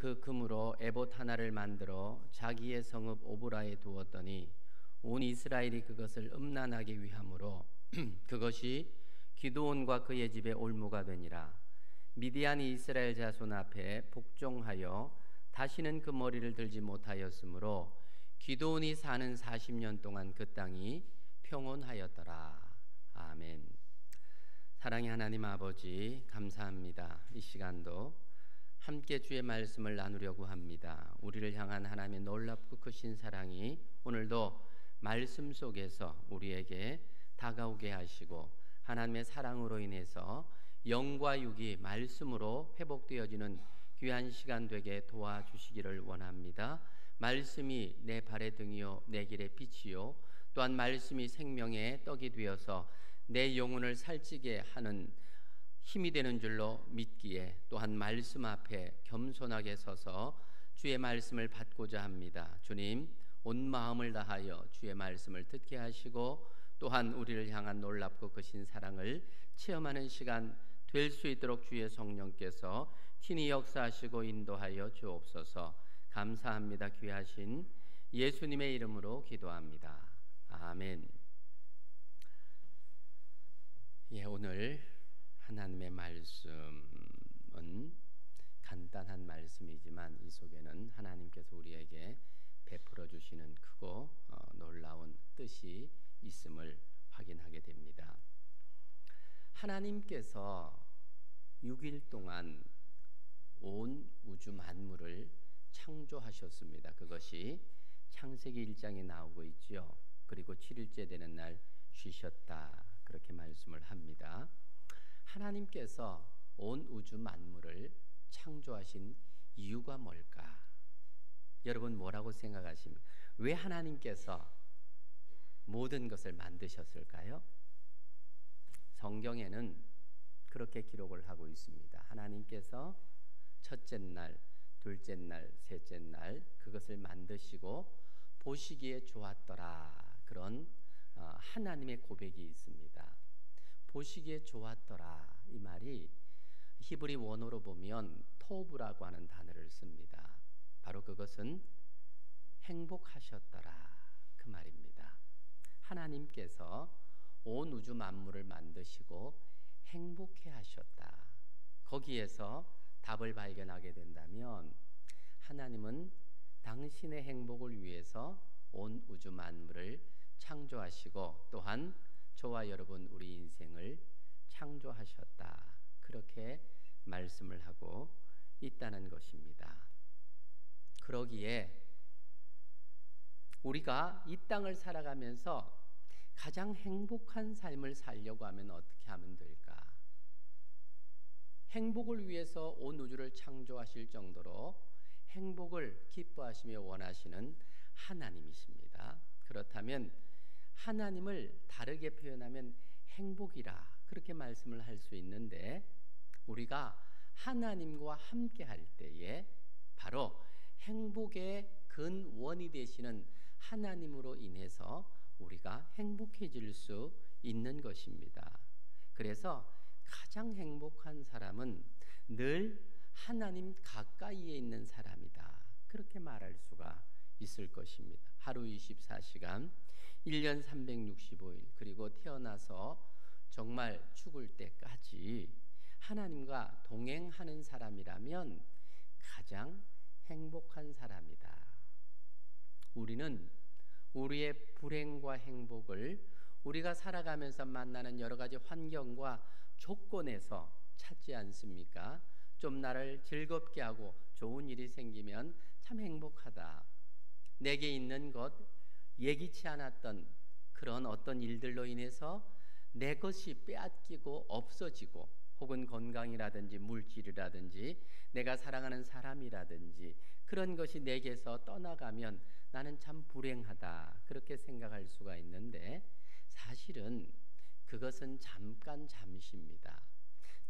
그 금으로 에봇 하나를 만들어 자기의 성읍 오브라에 두었더니 온 이스라엘이 그것을 음란하게 위함으로 그것이 기드온과 그의 집에 올무가 되니라. 미디안이 이스라엘 자손 앞에 복종하여 다시는 그 머리를 들지 못하였으므로 기드온이 사는 40년 동안 그 땅이 평온하였더라. 아멘. 사랑의 하나님 아버지, 감사합니다. 이 시간도 함께 주의 말씀을 나누려고 합니다. 우리를 향한 하나님의 놀랍고 크신 사랑이 오늘도 말씀 속에서 우리에게 다가오게 하시고 하나님의 사랑으로 인해서 영과 육이 말씀으로 회복되어지는 귀한 시간 되게 도와주시기를 원합니다. 말씀이 내 발의 등이요 내 길의 빛이요 또한 말씀이 생명의 떡이 되어서 내 영혼을 살찌게 하는 힘이 되는 줄로 믿기에 또한 말씀 앞에 겸손하게 서서 주의 말씀을 받고자 합니다. 주님, 온 마음을 다하여 주의 말씀을 듣게 하시고 또한 우리를 향한 놀랍고 크신 사랑을 체험하는 시간 될 수 있도록 주의 성령께서 친히 역사하시고 인도하여 주옵소서. 감사합니다. 귀하신 예수님의 이름으로 기도합니다. 아멘. 오늘 하나님의 말씀은 간단한 말씀이지만 이 속에는 하나님께서 우리에게 베풀어 주시는 크고 놀라운 뜻이 있음을 확인하게 됩니다. 하나님께서 6일 동안 온 우주 만물을 창조하셨습니다. 그것이 창세기 1장에 나오고 있지요. 그리고 7일째 되는 날 쉬셨다, 그렇게 말씀을 합니다. 하나님께서 온 우주 만물을 창조하신 이유가 뭘까? 여러분 뭐라고 생각하십니까? 왜 하나님께서 모든 것을 만드셨을까요? 성경에는 그렇게 기록을 하고 있습니다. 하나님께서 첫째 날, 둘째 날, 셋째 날 그것을 만드시고 보시기에 좋았더라, 그런 하나님의 고백이 있습니다. 보시기에 좋았더라, 이 말이 히브리 원어로 보면 토브라고 하는 단어를 씁니다. 바로 그것은 행복하셨더라, 그 말입니다. 하나님께서 온 우주 만물을 만드시고 행복해 하셨다. 거기에서 답을 발견하게 된다면 하나님은 당신의 행복을 위해서 온 우주 만물을 창조하시고 또한 저와 여러분 우리 인생을 창조하셨다, 그렇게 말씀을 하고 있다는 것입니다. 그러기에 우리가 이 땅을 살아가면서 가장 행복한 삶을 살려고 하면 어떻게 하면 될까? 행복을 위해서 온 우주를 창조하실 정도로 행복을 기뻐하시며 원하시는 하나님이십니다. 그렇다면 하나님을 다르게 표현하면 행복이라, 그렇게 말씀을 할 수 있는데 우리가 하나님과 함께 할 때에 바로 행복의 근원이 되시는 하나님으로 인해서 우리가 행복해질 수 있는 것입니다. 그래서 가장 행복한 사람은 늘 하나님 가까이에 있는 사람이다, 그렇게 말할 수가 있을 것입니다. 하루 24시간 1년 365일 그리고 태어나서 정말 죽을 때까지 하나님과 동행하는 사람이라면 가장 행복한 사람이다. 우리는 우리의 불행과 행복을 우리가 살아가면서 만나는 여러 가지 환경과 조건에서 찾지 않습니까? 좀 나를 즐겁게 하고 좋은 일이 생기면 참 행복하다. 내게 있는 것, 예기치 않았던 그런 어떤 일들로 인해서 내 것이 빼앗기고 없어지고 혹은 건강이라든지 물질이라든지 내가 사랑하는 사람이라든지 그런 것이 내게서 떠나가면 나는 참 불행하다, 그렇게 생각할 수가 있는데 사실은 그것은 잠깐 잠시입니다.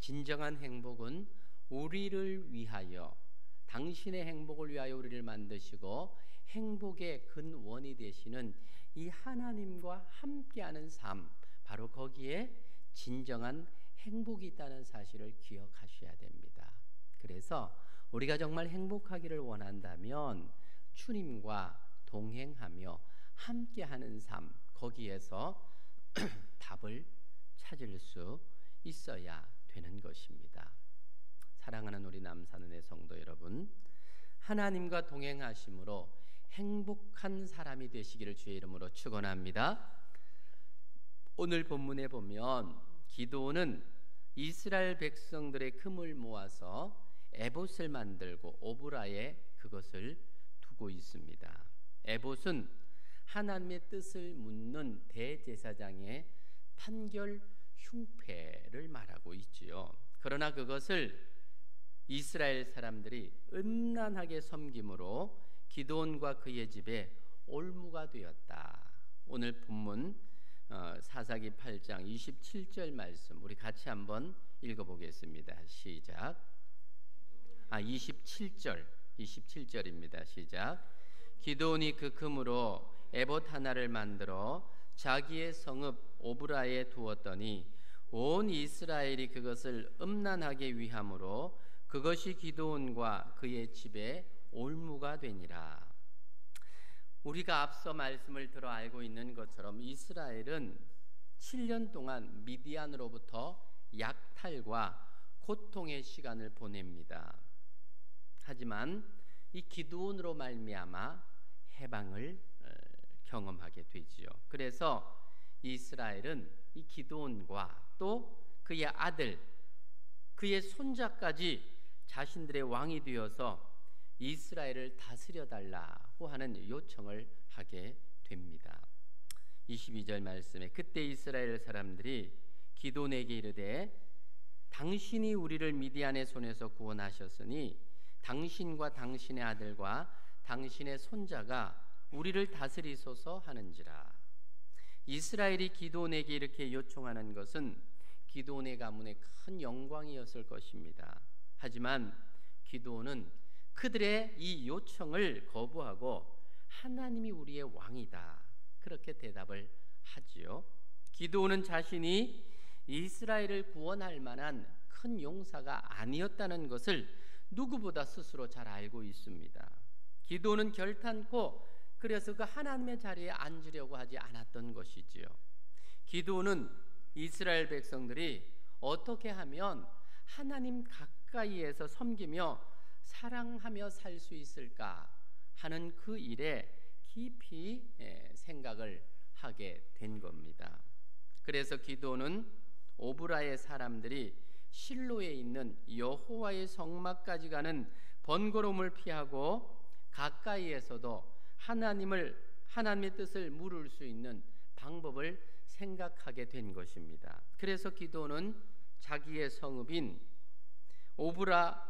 진정한 행복은 우리를 위하여, 당신의 행복을 위하여 우리를 만드시고 행복의 근원이 되시는 이 하나님과 함께하는 삶, 바로 거기에 진정한 행복이 있다는 사실을 기억하셔야 됩니다. 그래서 우리가 정말 행복하기를 원한다면 주님과 동행하며 함께하는 삶, 거기에서 답을 찾을 수 있어야 되는 것입니다. 사랑하는 우리 남산은혜 성도 여러분, 하나님과 동행하심으로 행복한 사람이 되시기를 주의 이름으로 축원합니다. 오늘 본문에 보면 기드온은 이스라엘 백성들의 금을 모아서 에봇을 만들고 오브라에 그것을 두고 있습니다. 에봇은 하나님의 뜻을 묻는 대제사장의 판결 흉패를 말하고 있지요. 그러나 그것을 이스라엘 사람들이 음란하게 섬김으로 기드온과 그의 집에 올무가 되었다. 오늘 본문 사사기 8장 27절 말씀 우리 같이 한번 읽어보겠습니다. 시작. 27절입니다. 시작. 기드온이 그 금으로 에봇 하나를 만들어 자기의 성읍 오브라에 두었더니 온 이스라엘이 그것을 음란하게 위함으로 그것이 기드온과 그의 집에 올무가 되니라. 우리가 앞서 말씀을 들어 알고 있는 것처럼 이스라엘은 7년 동안 미디안으로부터 약탈과 고통의 시간을 보냅니다. 하지만 이 기드온으로 말미암아 해방을 경험하게 되지요. 그래서 이스라엘은 이 기드온과 또 그의 아들, 그의 손자까지 자신들의 왕이 되어서 이스라엘을 다스려 달라고 하는 요청을 하게 됩니다. 22절 말씀에 그때 이스라엘 사람들이 기드온에게 이르되 당신이 우리를 미디안의 손에서 구원하셨으니 당신과 당신의 아들과 당신의 손자가 우리를 다스리소서 하는지라. 이스라엘이 기드온에게 이렇게 요청하는 것은 기드온의 가문의 큰 영광이었을 것입니다. 하지만 기드온은 그들의 이 요청을 거부하고 하나님이 우리의 왕이다, 그렇게 대답을 하지요. 기드온은 자신이 이스라엘을 구원할 만한 큰 용사가 아니었다는 것을 누구보다 스스로 잘 알고 있습니다. 기드온은 결탄코 그래서 그 하나님의 자리에 앉으려고 하지 않았던 것이지요. 기드온은 이스라엘 백성들이 어떻게 하면 하나님 가까이에서 섬기며 사랑하며 살 수 있을까 하는 그 일에 깊이 생각을 하게 된 겁니다. 그래서 기드온은 오브라의 사람들이 실로에 있는 여호와의 성막까지 가는 번거로움을 피하고 가까이에서도 하나님의 뜻을 물을 수 있는 방법을 생각하게 된 것입니다. 그래서 기드온은 자기의 성읍인 오브라에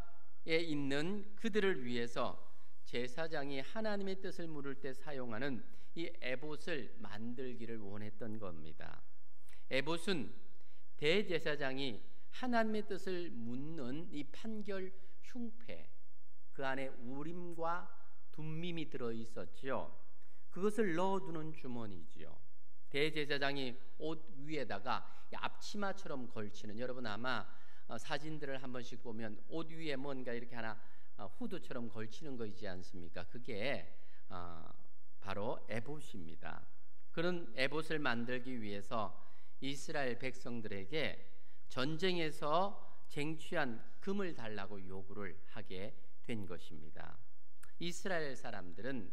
있는 그들을 위해서 제사장이 하나님의 뜻을 물을 때 사용하는 이 에봇을 만들기를 원했던 겁니다. 에봇은 대제사장이 하나님의 뜻을 묻는 이 판결 흉패, 그 안에 우림과 둠밈이 들어있었지요. 그것을 넣어두는 주머니지요. 대제사장이 옷 위에다가 앞치마처럼 걸치는, 여러분 아마 사진들을 한 번씩 보면 옷 위에 뭔가 이렇게 하나 후드처럼 걸치는 거 있지 않습니까? 그게 바로 에봇입니다. 그런 에봇을 만들기 위해서 이스라엘 백성들에게 전쟁에서 쟁취한 금을 달라고 요구를 하게 된 것입니다. 이스라엘 사람들은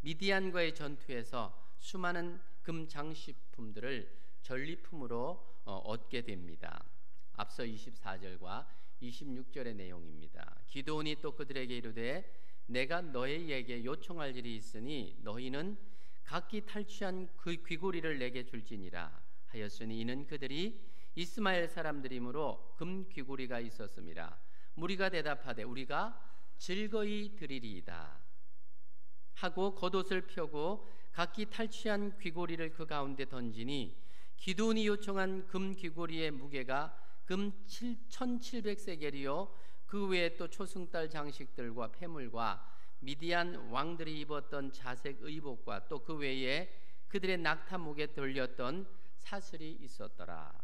미디안과의 전투에서 수많은 금 장식품들을 전리품으로 얻게 됩니다. 앞서 24절과 26절의 내용입니다. 기드온이 또 그들에게 이르되 내가 너희에게 요청할 일이 있으니 너희는 각기 탈취한 그 귀고리를 내게 줄지니라 하였으니 이는 그들이 이스마엘 사람들이므로 금 귀고리가 있었습니다. 무리가 대답하되 우리가 즐거이 드리리이다 하고 겉옷을 펴고 각기 탈취한 귀고리를 그 가운데 던지니 기드온이 요청한 금 귀고리의 무게가 금 1700세겔이요 그 외에 또 초승달 장식들과 폐물과 미디안 왕들이 입었던 자색 의복과 또 그 외에 그들의 낙타 목에 돌렸던 사슬이 있었더라.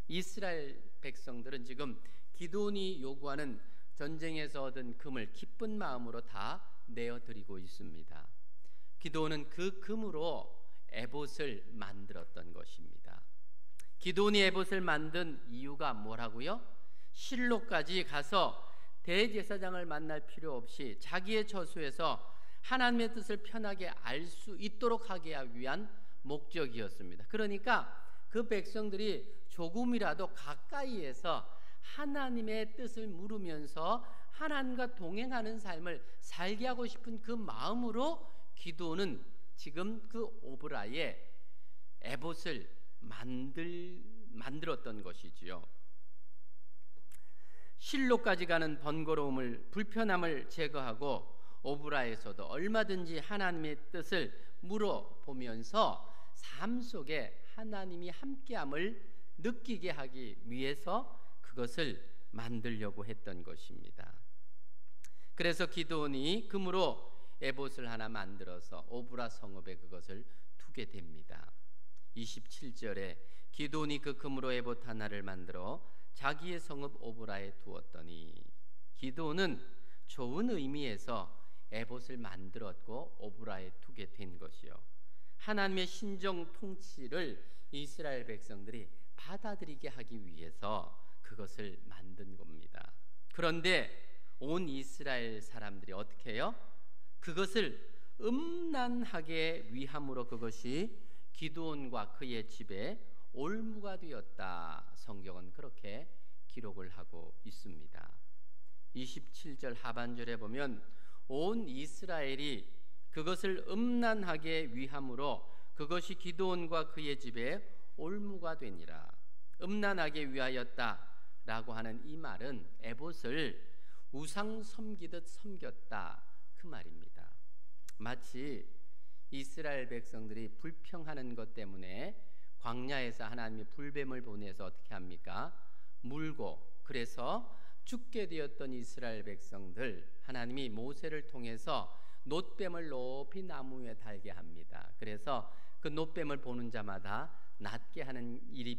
이스라엘 백성들은 지금 기드온이 요구하는 전쟁에서 얻은 금을 기쁜 마음으로 다 내어드리고 있습니다. 기드온은 그 금으로 에봇을 만들었던 것입니다. 기드온이 에봇을 만든 이유가 뭐라고요? 실로까지 가서 대제사장을 만날 필요 없이 자기의 저수에서 하나님의 뜻을 편하게 알 수 있도록 하기 위한 목적이었습니다. 그러니까 그 백성들이 조금이라도 가까이에서 하나님의 뜻을 물으면서 하나님과 동행하는 삶을 살게 하고 싶은 그 마음으로 기드온은 지금 그 오브라의 에봇을 만들었던 것이지요. 실로까지 가는 번거로움을, 불편함을 제거하고 오브라에서도 얼마든지 하나님의 뜻을 물어보면서 삶 속에 하나님이 함께함을 느끼게 하기 위해서 그것을 만들려고 했던 것입니다. 그래서 기드온이 금으로 에봇을 하나 만들어서 오브라 성읍에 그것을 두게 됩니다. 27절에 기드온이 그 금으로 에봇 하나를 만들어 자기의 성읍 오브라에 두었더니, 기드온은 좋은 의미에서 에봇을 만들었고 오브라에 두게 된 것이요, 하나님의 신정 통치를 이스라엘 백성들이 받아들이게 하기 위해서 그것을 만든 겁니다. 그런데 온 이스라엘 사람들이 어떻게 해요? 그것을 음란하게 위함으로 그것이 기드온과 그의 집에 올무가 되었다. 성경은 그렇게 기록을 하고 있습니다. 27절 하반절에 보면 온 이스라엘이 그것을 음란하게 위함으로 그것이 기드온과 그의 집에 올무가 되니라. 음란하게 위하였다라고 하는 이 말은 에봇을 우상 섬기듯 섬겼다, 그 말입니다. 마치 이스라엘 백성들이 불평하는 것 때문에 광야에서 하나님이 불뱀을 보내서 어떻게 합니까? 물고, 그래서 죽게 되었던 이스라엘 백성들, 하나님이 모세를 통해서 놋뱀을 높이 나무 위에 달게 합니다. 그래서 그 놋뱀을 보는 자마다 낫게 하는 일이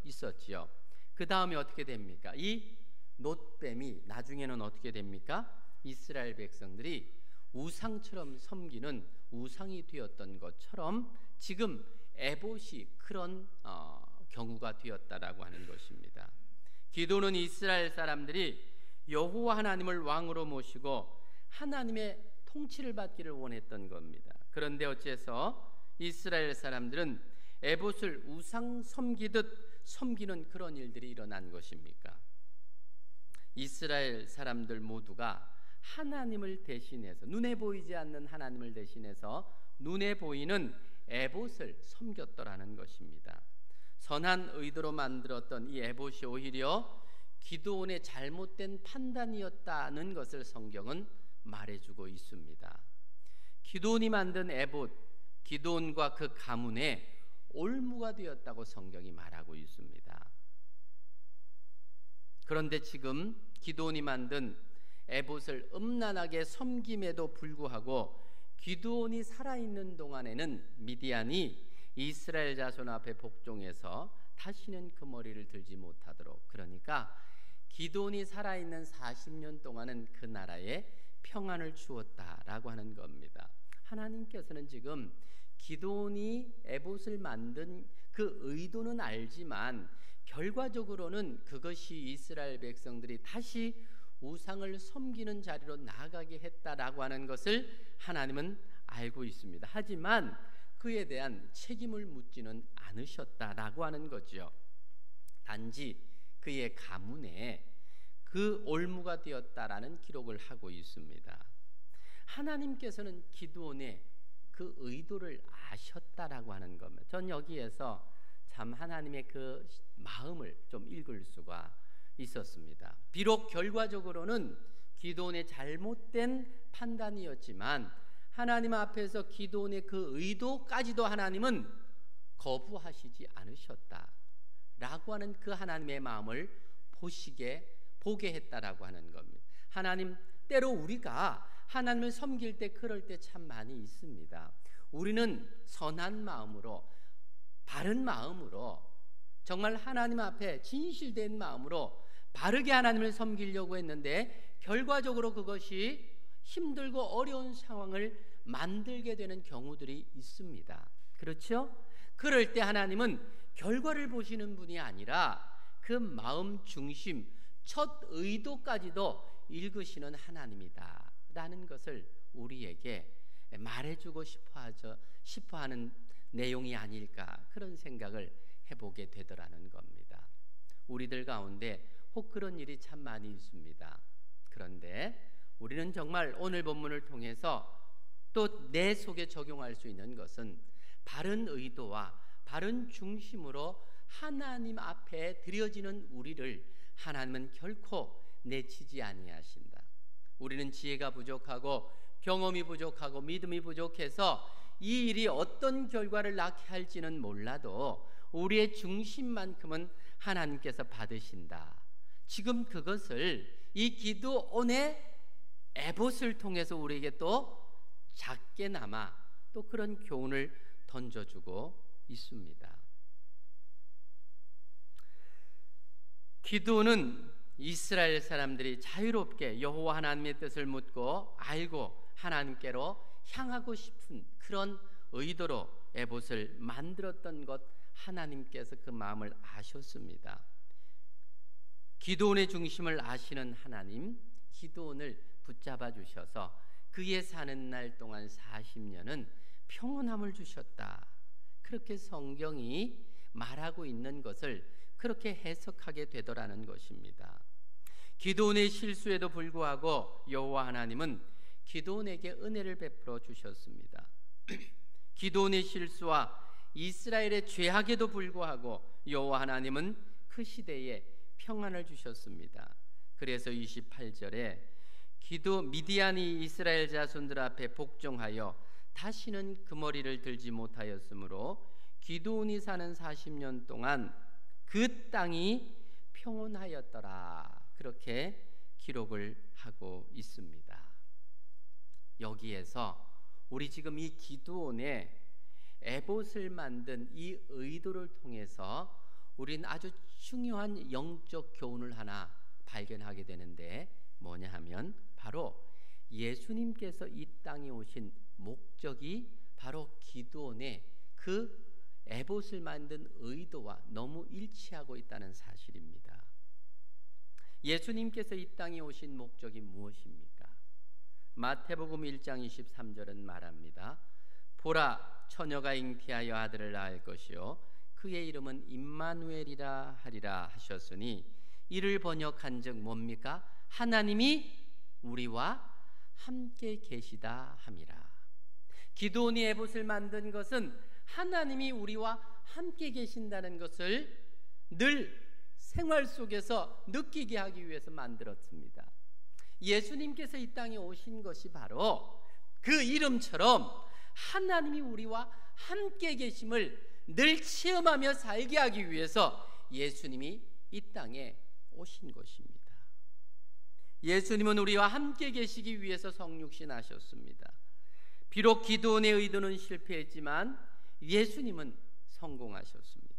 있었지요. 그 다음에 어떻게 됩니까? 이 놋뱀이 나중에는 어떻게 됩니까? 이스라엘 백성들이 우상처럼 섬기는 우상이 되었던 것처럼 지금 에봇이 그런 경우가 되었다라고 하는 것입니다. 기도는 이스라엘 사람들이 여호와 하나님을 왕으로 모시고 하나님의 통치를 받기를 원했던 겁니다. 그런데 어째서 이스라엘 사람들은 에봇을 우상 섬기듯 섬기는 그런 일들이 일어난 것입니까? 이스라엘 사람들 모두가 하나님을 대신해서, 눈에 보이지 않는 하나님을 대신해서 눈에 보이는 에봇을 섬겼더라는 것입니다. 선한 의도로 만들었던 이 에봇이 오히려 기드온의 잘못된 판단이었다는 것을 성경은 말해주고 있습니다. 기드온이 만든 에봇, 기드온과 그 가문에 올무가 되었다고 성경이 말하고 있습니다. 그런데 지금 기드온이 만든 에봇을 음란하게 섬김에도 불구하고 기드온이 살아있는 동안에는 미디안이 이스라엘 자손 앞에 복종해서 다시는 그 머리를 들지 못하도록, 그러니까 기드온이 살아있는 40년 동안은 그 나라에 평안을 주었다라고 하는 겁니다. 하나님께서는 지금 기드온이 에봇을 만든 그 의도는 알지만 결과적으로는 그것이 이스라엘 백성들이 다시 우상을 섬기는 자리로 나아가게 했다라고 하는 것을 하나님은 알고 있습니다. 하지만 그에 대한 책임을 묻지는 않으셨다라고 하는 거죠. 단지 그의 가문에 그 올무가 되었다라는 기록을 하고 있습니다. 하나님께서는 기드온의 그 의도를 아셨다라고 하는 겁니다. 전 여기에서 참 하나님의 그 마음을 좀 읽을 수가 있었습니다. 비록 결과적으로는 기드온의 잘못된 판단이었지만 하나님 앞에서 기드온의 그 의도까지도 하나님은 거부하시지 않으셨다라고 하는 그 하나님의 마음을 보게 했다라고 하는 겁니다. 하나님, 때로 우리가 하나님을 섬길 때 그럴 때 참 많이 있습니다. 우리는 선한 마음으로, 바른 마음으로, 정말 하나님 앞에 진실된 마음으로 바르게 하나님을 섬기려고 했는데 결과적으로 그것이 힘들고 어려운 상황을 만들게 되는 경우들이 있습니다. 그렇죠? 그럴 때 하나님은 결과를 보시는 분이 아니라 그 마음 중심, 첫 의도까지도 읽으시는 하나님이다 라는 것을 우리에게 말해주고 싶어하는 내용이 아닐까, 그런 생각을 해보게 되더라는 겁니다. 우리들 가운데 혹 그런 일이 참 많이 있습니다. 그런데 우리는 정말 오늘 본문을 통해서 또 내 속에 적용할 수 있는 것은 바른 의도와 바른 중심으로 하나님 앞에 드려지는 우리를 하나님은 결코 내치지 아니하신다. 우리는 지혜가 부족하고 경험이 부족하고 믿음이 부족해서 이 일이 어떤 결과를 낳게 할지는 몰라도 우리의 중심만큼은 하나님께서 받으신다. 지금 그것을 이 기도원의 에봇을 통해서 우리에게 또 작게나마 또 그런 교훈을 던져주고 있습니다. 기도는 이스라엘 사람들이 자유롭게 여호와 하나님의 뜻을 묻고 알고 하나님께로 향하고 싶은 그런 의도로 에봇을 만들었던 것, 하나님께서 그 마음을 아셨습니다. 기도원의 중심을 아시는 하나님, 기도원을 붙잡아 주셔서 그의 사는 날 동안 40년은 평온함을 주셨다. 그렇게 성경이 말하고 있는 것을 그렇게 해석하게 되더라는 것입니다. 기도원의 실수에도 불구하고 여호와 하나님은 기도원에게 은혜를 베풀어 주셨습니다. 기도원의 실수와 이스라엘의 죄악에도 불구하고 여호와 하나님은 그 시대에 평안을 주셨습니다. 그래서 28절에 미디안이 이스라엘 자손들 앞에 복종하여 다시는 그 머리를 들지 못하였으므로 기도원이 사는 40년 동안 그 땅이 평온하였더라. 그렇게 기록을 하고 있습니다. 여기에서 우리 지금 이 기도원의 에봇을 만든 이 의도를 통해서 우리는 아주 중요한 영적 교훈을 하나 발견하게 되는데 뭐냐 하면 바로 예수님께서 이 땅에 오신 목적이 바로 기도원의 그 에봇을 만든 의도와 너무 일치하고 있다는 사실입니다. 예수님께서 이 땅에 오신 목적이 무엇입니까? 마태복음 1장 23절은 말합니다. 보라, 처녀가 잉태하여 아들을 낳을 것이요 그의 이름은 임마누엘이라 하리라 하셨으니 이를 번역한즉 뭡니까? 하나님이 우리와 함께 계시다 함이라. 기도원이 에봇을 만든 것은 하나님이 우리와 함께 계신다는 것을 늘 생활 속에서 느끼게 하기 위해서 만들었습니다. 예수님께서 이 땅에 오신 것이 바로 그 이름처럼 하나님이 우리와 함께 계심을 늘 체험하며 살게 하기 위해서 예수님이 이 땅에 오신 것입니다. 예수님은 우리와 함께 계시기 위해서 성육신 하셨습니다. 비록 기도원의 의도는 실패했지만 예수님은 성공하셨습니다.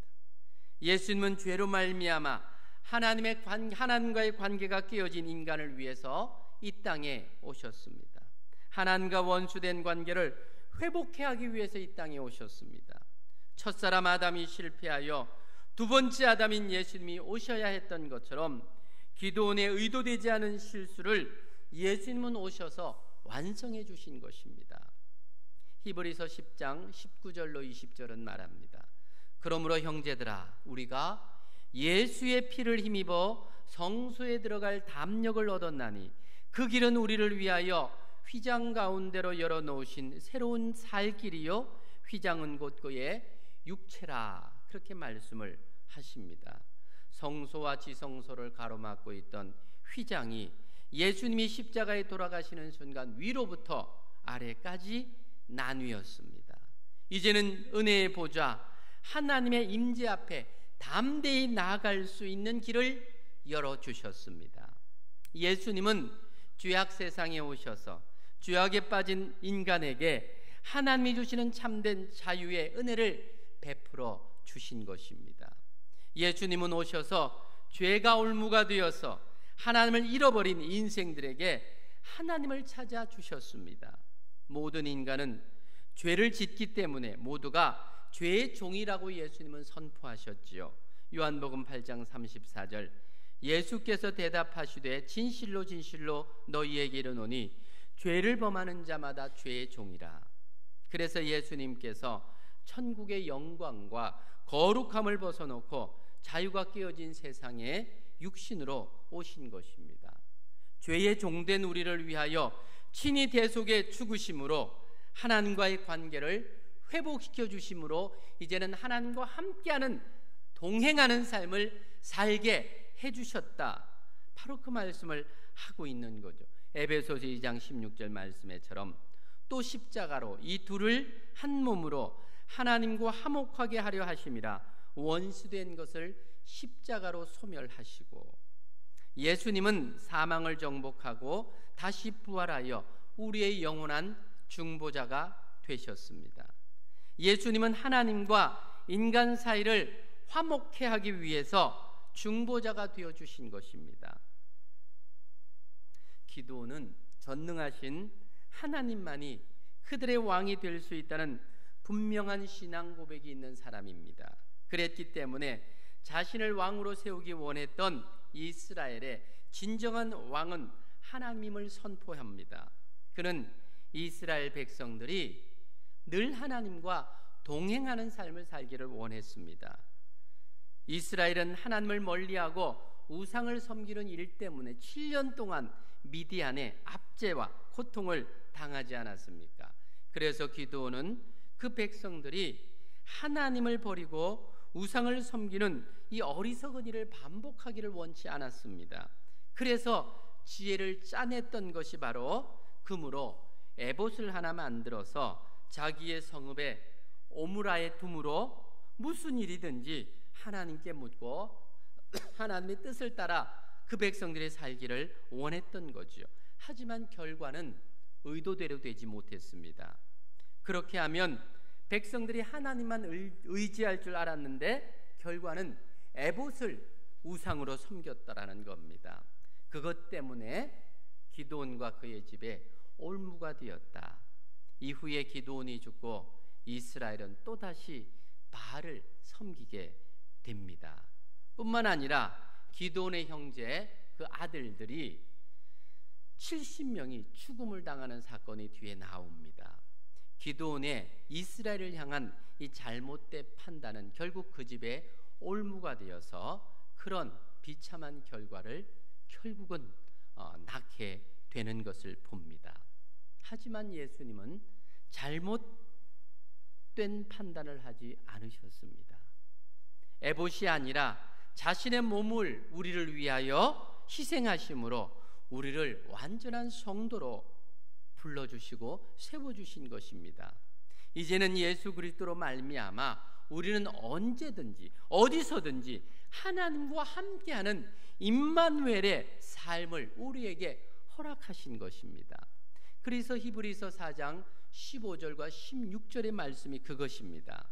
예수님은 죄로 말미암아 하나님과의 관계가 깨어진 인간을 위해서 이 땅에 오셨습니다. 하나님과 원수된 관계를 회복해 하기 위해서 이 땅에 오셨습니다. 첫사람 아담이 실패하여 두 번째 아담인 예수님이 오셔야 했던 것처럼 기도원의 의도되지 않은 실수를 예수님은 오셔서 완성해 주신 것입니다. 히브리서 10장 19절로 20절은 말합니다. 그러므로 형제들아, 우리가 예수의 피를 힘입어 성소에 들어갈 담력을 얻었나니 그 길은 우리를 위하여 휘장 가운데로 열어놓으신 새로운 살 길이요 휘장은 곧 그의 육체라. 그렇게 말씀을 하십니다. 성소와 지성소를 가로막고 있던 휘장이 예수님이 십자가에 돌아가시는 순간 위로부터 아래까지 나뉘었습니다. 이제는 은혜의 보좌 하나님의 임재 앞에 담대히 나아갈 수 있는 길을 열어주셨습니다. 예수님은 죄악 세상에 오셔서 죄악에 빠진 인간에게 하나님이 주시는 참된 자유의 은혜를 베풀어 주신 것입니다. 예수님은 오셔서 죄가 올무가 되어서 하나님을 잃어버린 인생들에게 하나님을 찾아주셨습니다. 모든 인간은 죄를 짓기 때문에 모두가 죄의 종이라고 예수님은 선포하셨지요. 요한복음 8장 34절, 예수께서 대답하시되 진실로 진실로 너희에게 이르노니 죄를 범하는 자마다 죄의 종이라. 그래서 예수님께서 천국의 영광과 거룩함을 벗어놓고 자유가 깨어진 세상에 육신으로 오신 것입니다. 죄의 종된 우리를 위하여 친히 대속에 죽으심으로 하나님과의 관계를 회복시켜 주심으로 이제는 하나님과 함께하는 동행하는 삶을 살게 해주셨다. 바로 그 말씀을 하고 있는 거죠. 에베소서 2장 16절 말씀에처럼 또 십자가로 이 둘을 한 몸으로 하나님과 화목하게 하려 하심이라. 원수된 것을 십자가로 소멸하시고, 예수님은 사망을 정복하고 다시 부활하여 우리의 영원한 중보자가 되셨습니다. 예수님은 하나님과 인간 사이를 화목케 하기 위해서 중보자가 되어주신 것입니다. 기드온은 전능하신 하나님만이 그들의 왕이 될 수 있다는 분명한 신앙 고백이 있는 사람입니다. 그랬기 때문에 자신을 왕으로 세우기 원했던 이스라엘의 진정한 왕은 하나님을 선포합니다. 그는 이스라엘 백성들이 늘 하나님과 동행하는 삶을 살기를 원했습니다. 이스라엘은 하나님을 멀리하고 우상을 섬기는 일 때문에 7년 동안 미디안의 압제와 고통을 당하지 않았습니까? 그래서 기드온은 그 백성들이 하나님을 버리고 우상을 섬기는 이 어리석은 일을 반복하기를 원치 않았습니다. 그래서 지혜를 짜냈던 것이 바로 금으로 에봇을 하나 만들어서 자기의 성읍에 오므라에 둠으로 무슨 일이든지 하나님께 묻고 하나님의 뜻을 따라 그 백성들이 살기를 원했던 거죠. 하지만 결과는 의도대로 되지 못했습니다. 그렇게 하면 백성들이 하나님만 의지할 줄 알았는데 결과는 에봇을 우상으로 섬겼다라는 겁니다. 그것 때문에 기드온과 그의 집에 올무가 되었다. 이후에 기드온이 죽고 이스라엘은 또다시 바알을 섬기게 됩니다. 뿐만 아니라 기드온의 형제 그 아들들이 70명이 죽음을 당하는 사건이 뒤에 나옵니다. 기드온의 이스라엘을 향한 이 잘못된 판단은 결국 그 집에 올무가 되어서 그런 비참한 결과를 결국은 낳게 되는 것을 봅니다. 하지만 예수님은 잘못된 판단을 하지 않으셨습니다. 에봇이 아니라 자신의 몸을 우리를 위하여 희생하심으로 우리를 완전한 성도로 불러주시고 세워주신 것입니다. 이제는 예수 그리스도로 말미암아 우리는 언제든지 어디서든지 하나님과 함께하는 임마누엘의 삶을 우리에게 허락하신 것입니다. 그래서 히브리서 4장 15절과 16절의 말씀이 그것입니다.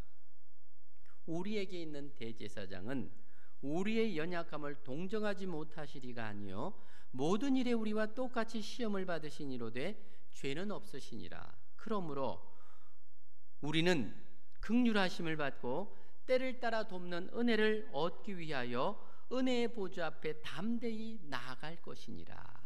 우리에게 있는 대제사장은 우리의 연약함을 동정하지 못하시리가 아니요 모든 일에 우리와 똑같이 시험을 받으시니로되 죄는 없으시니라. 그러므로 우리는 긍휼하심을 받고 때를 따라 돕는 은혜를 얻기 위하여 은혜의 보좌 앞에 담대히 나아갈 것이니라.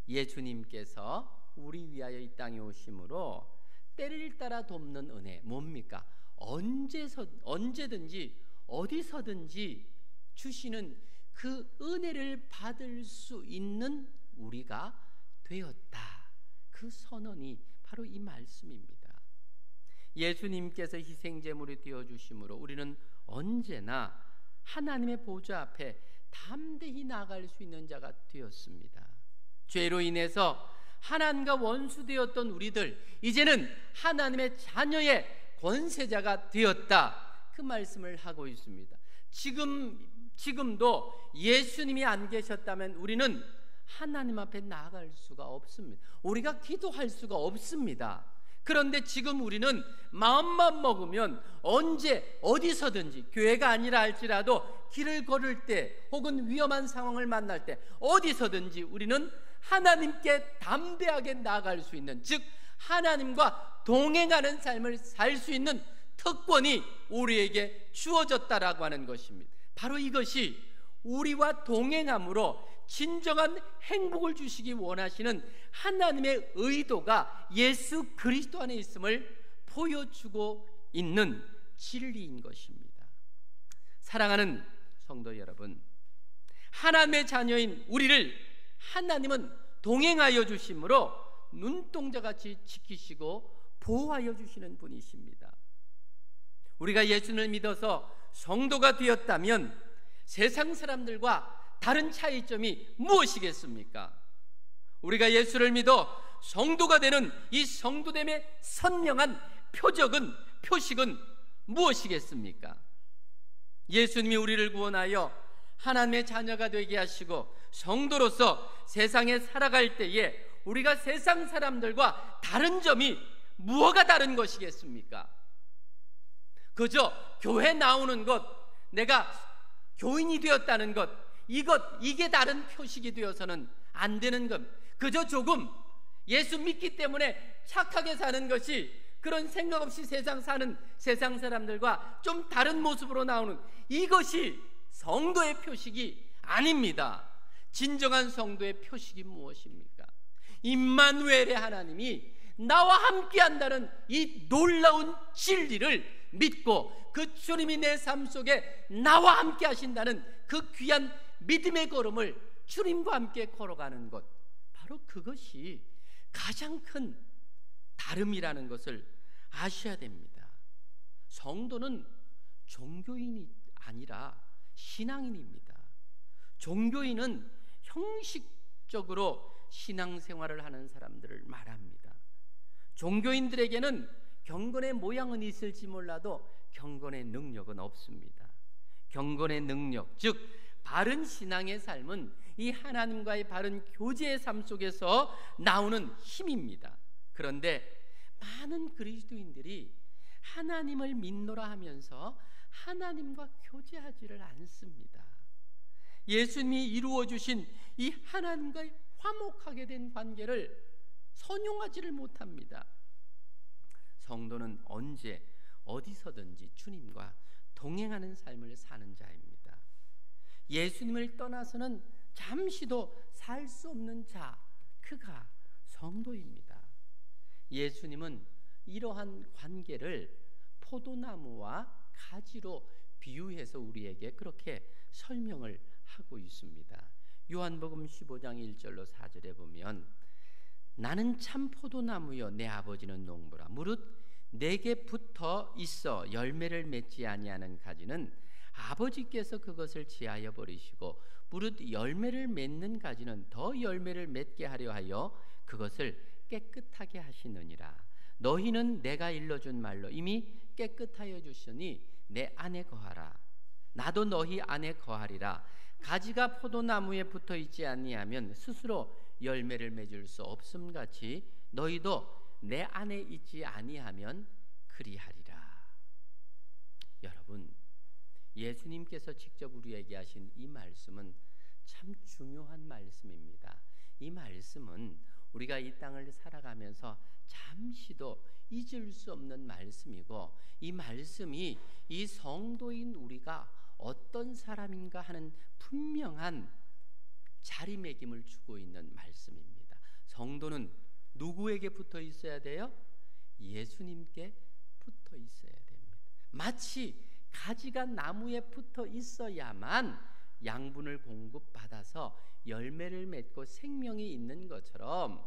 예수님께서 우리 위하여 이 땅에 오심으로 때를 따라 돕는 은혜 뭡니까? 언제든지 어디서든지 주시는 그 은혜를 받을 수 있는 우리가 되었다. 그 선언이 바로 이 말씀입니다. 예수님께서 희생제물이 되어주심으로 우리는 언제나 하나님의 보좌 앞에 담대히 나아갈 수 있는 자가 되었습니다. 죄로 인해서 하나님과 원수되었던 우리들 이제는 하나님의 자녀의 권세자가 되었다. 그 말씀을 하고 있습니다. 지금도 예수님이 안 계셨다면 우리는 하나님 앞에 나아갈 수가 없습니다. 우리가 기도할 수가 없습니다. 그런데 지금 우리는 마음만 먹으면 언제 어디서든지, 교회가 아니라 할지라도 길을 걸을 때 혹은 위험한 상황을 만날 때 어디서든지 우리는 하나님께 담대하게 나아갈 수 있는, 즉 하나님과 동행하는 삶을 살 수 있는 특권이 우리에게 주어졌다라고 하는 것입니다. 바로 이것이 우리와 동행함으로 진정한 행복을 주시기 원하시는 하나님의 의도가 예수 그리스도 안에 있음을 보여주고 있는 진리인 것입니다. 사랑하는 성도 여러분, 하나님의 자녀인 우리를 하나님은 동행하여 주심으로 눈동자같이 지키시고 보호하여 주시는 분이십니다. 우리가 예수를 믿어서 성도가 되었다면 세상 사람들과 다른 차이점이 무엇이겠습니까? 우리가 예수를 믿어 성도가 되는 이 성도됨의 선명한 표식은 무엇이겠습니까? 예수님이 우리를 구원하여 하나님의 자녀가 되게 하시고 성도로서 세상에 살아갈 때에 우리가 세상 사람들과 다른 점이 무엇가 다른 것이겠습니까? 그저 교회 나오는 것, 내가 교인이 되었다는 것, 이게 다른 표식이 되어서는 안 되는 것. 그저 조금 예수 믿기 때문에 착하게 사는 것이, 그런 생각 없이 세상 사는 세상 사람들과 좀 다른 모습으로 나오는 이것이 성도의 표식이 아닙니다. 진정한 성도의 표식이 무엇입니까? 임마누엘의 하나님이 나와 함께 한다는 이 놀라운 진리를 믿고 그 주님이 내 삶 속에 나와 함께 하신다는 그 귀한 믿음의 걸음을 주님과 함께 걸어가는 것, 바로 그것이 가장 큰 다름이라는 것을 아셔야 됩니다. 성도는 종교인이 아니라 신앙인입니다. 종교인은 형식적으로 신앙생활을 하는 사람들을 말합니다. 종교인들에게는 경건의 모양은 있을지 몰라도 경건의 능력은 없습니다. 경건의 능력, 즉 바른 신앙의 삶은 이 하나님과의 바른 교제의 삶 속에서 나오는 힘입니다. 그런데 많은 그리스도인들이 하나님을 믿노라 하면서 하나님과 교제하지를 않습니다. 예수님이 이루어 주신 이 하나님과의 화목하게 된 관계를 선용하지를 못합니다. 성도는 언제 어디서든지 주님과 동행하는 삶을 사는 자입니다. 예수님을 떠나서는 잠시도 살 수 없는 자, 그가 성도입니다. 예수님은 이러한 관계를 포도나무와 가지로 비유해서 우리에게 그렇게 설명을 하고 있습니다. 요한복음 15장 1절로 4절에 보면, 나는 참 포도나무여 내 아버지는 농부라. 무릇 내게 붙어 있어 열매를 맺지 아니하는 가지는 아버지께서 그것을 제하여 버리시고, 무릇 열매를 맺는 가지는 더 열매를 맺게 하려 하여 그것을 깨끗하게 하시느니라. 너희는 내가 일러준 말로 이미 깨끗하여 주시니 내 안에 거하라. 나도 너희 안에 거하리라. 가지가 포도나무에 붙어 있지 아니하면 스스로 열매를 맺을 수 없음같이 너희도 내 안에 있지 아니하면 그리하리라. 여러분, 예수님께서 직접 우리에게 하신 이 말씀은 참 중요한 말씀입니다. 이 말씀은 우리가 이 땅을 살아가면서 잠시도 잊을 수 없는 말씀이고, 이 말씀이 이 성도인 우리가 어떤 사람인가 하는 분명한 자리매김을 주고 있는 말씀입니다. 성도는 누구에게 붙어 있어야 돼요? 예수님께 붙어 있어야 됩니다. 마치 가지가 나무에 붙어 있어야만 양분을 공급받아서 열매를 맺고 생명이 있는 것처럼,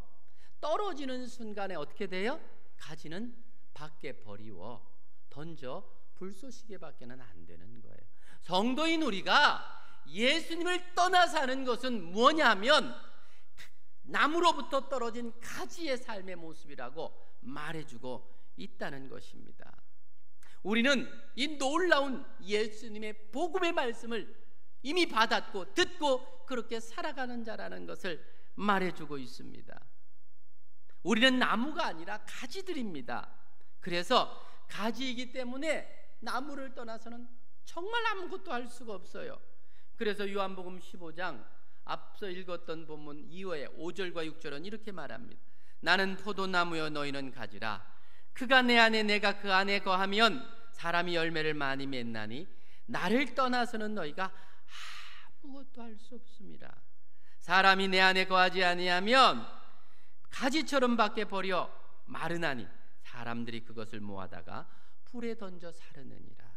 떨어지는 순간에 어떻게 돼요? 가지는 밖에 버리워 던져 불쏘시개 밖에는 안 되는 거예요. 성도인 우리가 예수님을 떠나 사는 것은 뭐냐면 나무로부터 떨어진 가지의 삶의 모습이라고 말해주고 있다는 것입니다. 우리는 이 놀라운 예수님의 복음의 말씀을 이미 받았고 듣고 그렇게 살아가는 자라는 것을 말해주고 있습니다. 우리는 나무가 아니라 가지들입니다. 그래서 가지이기 때문에 나무를 떠나서는 정말 아무것도 할 수가 없어요. 그래서 요한복음 15장 앞서 읽었던 본문 이후에 5절과 6절은 이렇게 말합니다. 나는 포도나무여 너희는 가지라. 그가 내 안에 내가 그 안에 거하면 사람이 열매를 많이 맺나니 나를 떠나서는 너희가 아무것도 할 수 없습니다. 사람이 내 안에 거하지 아니하면 가지처럼 밖에 버려 마르나니 사람들이 그것을 모아다가 불에 던져 사르느니라.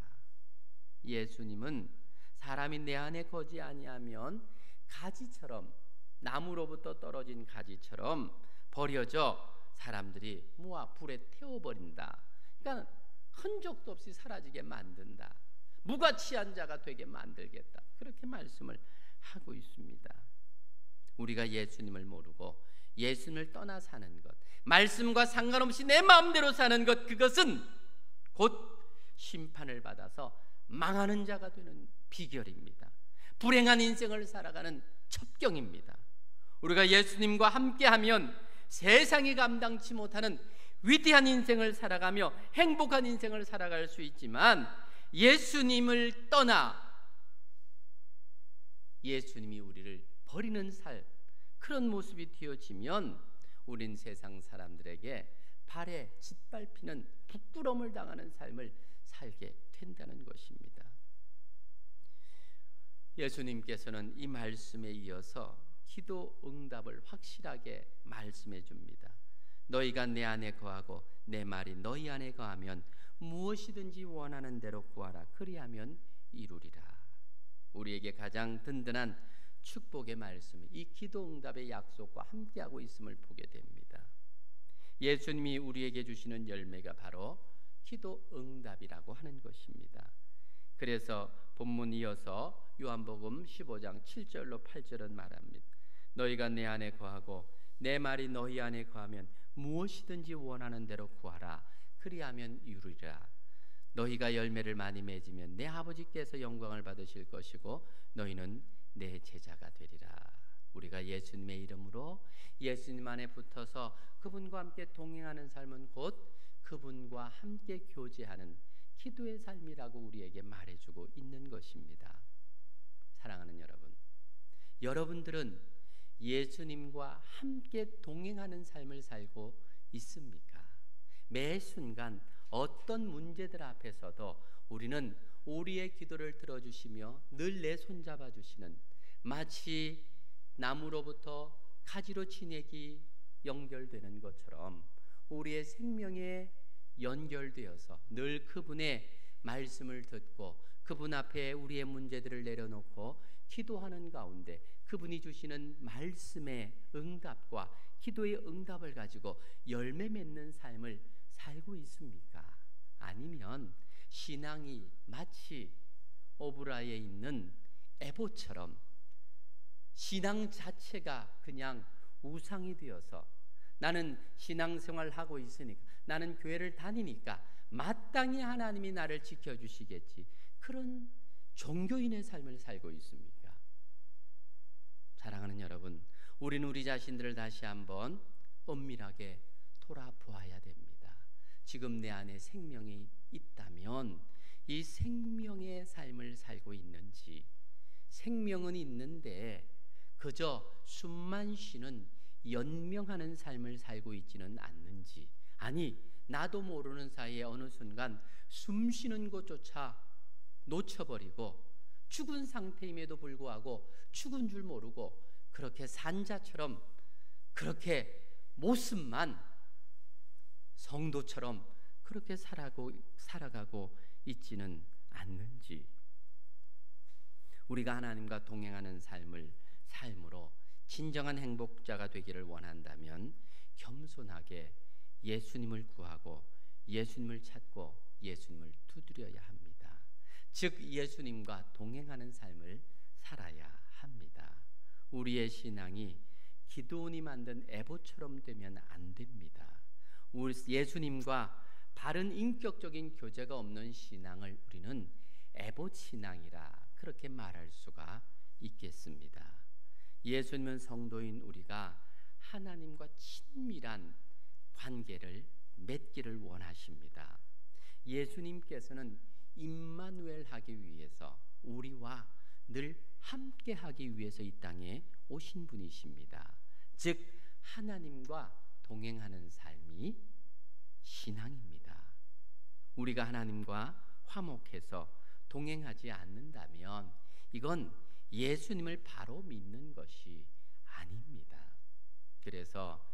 예수님은 사람이 내 안에 거지 아니하면 가지처럼, 나무로부터 떨어진 가지처럼 버려져 사람들이 모아 불에 태워버린다. 그러니까 흔적도 없이 사라지게 만든다. 무가치한 자가 되게 만들겠다. 그렇게 말씀을 하고 있습니다. 우리가 예수님을 모르고 예수님을 떠나 사는 것, 말씀과 상관없이 내 마음대로 사는 것, 그것은 곧 심판을 받아서 망하는 자가 되는 비결입니다. 불행한 인생을 살아가는 첩경입니다. 우리가 예수님과 함께하면 세상이 감당치 못하는 위대한 인생을 살아가며 행복한 인생을 살아갈 수 있지만, 예수님을 떠나 예수님이 우리를 버리는 삶, 그런 모습이 되어지면 우린 세상 사람들에게 발에 짓밟히는 부끄러움을 당하는 삶을 살게 된다는 것입니다. 예수님께서는 이 말씀에 이어서 기도 응답을 확실하게 말씀해 줍니다. 너희가 내 안에 거하고 내 말이 너희 안에 거하면 무엇이든지 원하는 대로 구하라. 그리하면 이루리라. 우리에게 가장 든든한 축복의 말씀이 이 기도 응답의 약속과 함께하고 있음을 보게 됩니다. 예수님이 우리에게 주시는 열매가 바로 기도 응답이라고 하는 것입니다. 그래서 본문 이어서 요한복음 15장 7절로 8절은 말합니다. 너희가 내 안에 거하고 내 말이 너희 안에 거하면 무엇이든지 원하는 대로 구하라. 그리하면 이루리라. 너희가 열매를 많이 맺으면 내 아버지께서 영광을 받으실 것이고 너희는 내 제자가 되리라. 우리가 예수님의 이름으로 예수님 안에 붙어서 그분과 함께 동행하는 삶은 곧 그분과 함께 교제하는 기도의 삶이라고 우리에게 말해주고 있는 것입니다. 사랑하는 여러분, 여러분들은 예수님과 함께 동행하는 삶을 살고 있습니까? 매 순간 어떤 문제들 앞에서도 우리는 우리의 기도를 들어주시며 늘 내 손잡아 주시는, 마치 나무로부터 가지로 지내기 연결되는 것처럼 우리의 생명에 연결되어서 늘 그분의 말씀을 듣고 그분 앞에 우리의 문제들을 내려놓고 기도하는 가운데 그분이 주시는 말씀의 응답과 기도의 응답을 가지고 열매 맺는 삶을 살고 있습니까? 아니면 신앙이 마치 오브라에 있는 에보처럼 신앙 자체가 그냥 우상이 되어서 나는 신앙생활을 하고 있으니까, 나는 교회를 다니니까 마땅히 하나님이 나를 지켜주시겠지, 그런 종교인의 삶을 살고 있습니까? 사랑하는 여러분, 우리는 우리 자신들을 다시 한번 엄밀하게 돌아보아야 됩니다. 지금 내 안에 생명이 있다면 이 생명의 삶을 살고 있는지, 생명은 있는데 그저 숨만 쉬는 연명하는 삶을 살고 있지는 않는지, 아니 나도 모르는 사이에 어느 순간 숨 쉬는 것조차 놓쳐버리고 죽은 상태임에도 불구하고 죽은 줄 모르고 그렇게 산자처럼 그렇게 모습만 성도처럼 그렇게 살아가고 있지는 않는지, 우리가 하나님과 동행하는 삶으로 진정한 행복자가 되기를 원한다면 겸손하게 예수님을 구하고 예수님을 찾고 예수님을 두드려야 합니다. 즉 예수님과 동행하는 삶을 살아야 합니다. 우리의 신앙이 기드온이 만든 에보처럼 되면 안 됩니다. 예수님과 바른 인격적인 교제가 없는 신앙을 우리는 에보 신앙이라 그렇게 말할 수가 있겠습니다. 예수님은 성도인 우리가 하나님과 친밀한 관계를 맺기를 원하십니다. 예수님께서는 임마누엘 하기 위해서 우리와 늘 함께 하기 위해서 이 땅에 오신 분이십니다. 즉 하나님과 동행하는 삶이 신앙입니다. 우리가 하나님과 화목해서 동행하지 않는다면 이건 예수님을 바로 믿는 것이 아닙니다. 그래서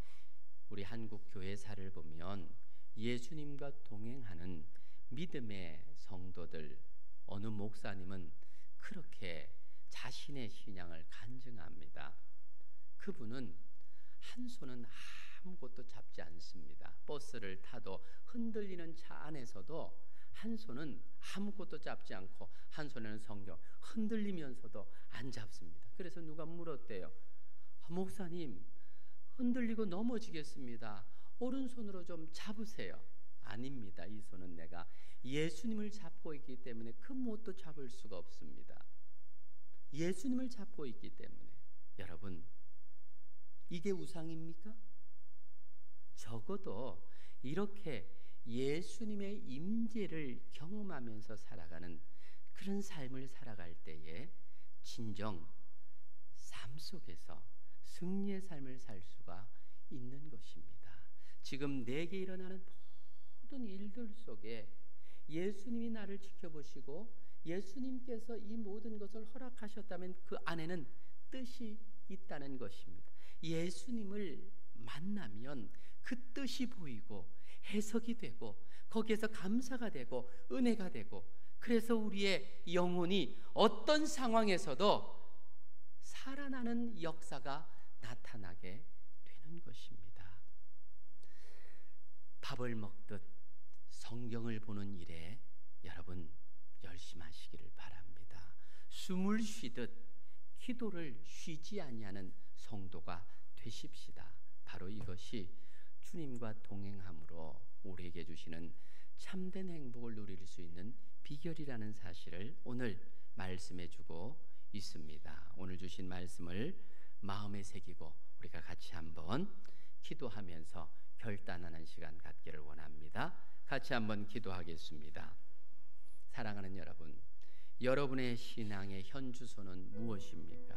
우리 한국 교회사를 보면 예수님과 동행하는 믿음의 성도들, 어느 목사님은 그렇게 자신의 신앙을 간증합니다. 그분은 한 손은 아무것도 잡지 않습니다. 버스를 타도 흔들리는 차 안에서도 한 손은 아무것도 잡지 않고 한 손에는 성경, 흔들리면서도 안 잡습니다. 그래서 누가 물었대요. 목사님, 흔들리고 넘어지겠습니다. 오른손으로 좀 잡으세요. 아닙니다. 이 손은 내가 예수님을 잡고 있기 때문에 그 무엇도 잡을 수가 없습니다. 예수님을 잡고 있기 때문에. 여러분, 이게 우상입니까? 적어도 이렇게 예수님의 임재를 경험하면서 살아가는 그런 삶을 살아갈 때에 진정 삶 속에서 승리의 삶을 살 수가 있는 것입니다. 지금 내게 일어나는 모든 일들 속에 예수님이 나를 지켜보시고 예수님께서 이 모든 것을 허락하셨다면 그 안에는 뜻이 있다는 것입니다. 예수님을 만나면 그 뜻이 보이고 해석이 되고 거기에서 감사가 되고 은혜가 되고, 그래서 우리의 영혼이 어떤 상황에서도 살아나는 역사가 나타나게 되는 것입니다. 밥을 먹듯 성경을 보는 일에 여러분 열심하시기를 바랍니다. 숨을 쉬듯 기도를 쉬지 아니하는 성도가 되십시다. 바로 이것이 주님과 동행함으로 우리에게 주시는 참된 행복을 누릴 수 있는 비결이라는 사실을 오늘 말씀해 주고 있습니다. 오늘 주신 말씀을 마음에 새기고 우리가 같이 한번 기도하면서 결단하는 시간 갖기를 원합니다. 같이 한번 기도하겠습니다. 사랑하는 여러분, 여러분의 신앙의 현주소는 무엇입니까?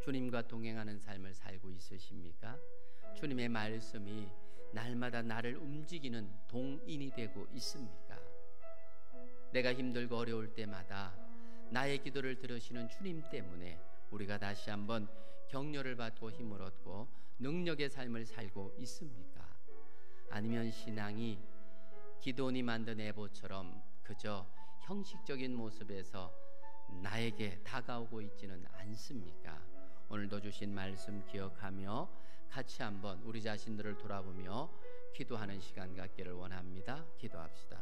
주님과 동행하는 삶을 살고 있으십니까? 주님의 말씀이 날마다 나를 움직이는 동인이 되고 있습니까? 내가 힘들고 어려울 때마다 나의 기도를 들으시는 주님 때문에 우리가 다시 한번 격려를 받고 힘을 얻고 능력의 삶을 살고 있습니까? 아니면 신앙이 기도원이 만든 애보처럼 그저 형식적인 모습에서 나에게 다가오고 있지는 않습니까? 오늘도 주신 말씀 기억하며 같이 한번 우리 자신들을 돌아보며 기도하는 시간 갖기를 원합니다. 기도합시다.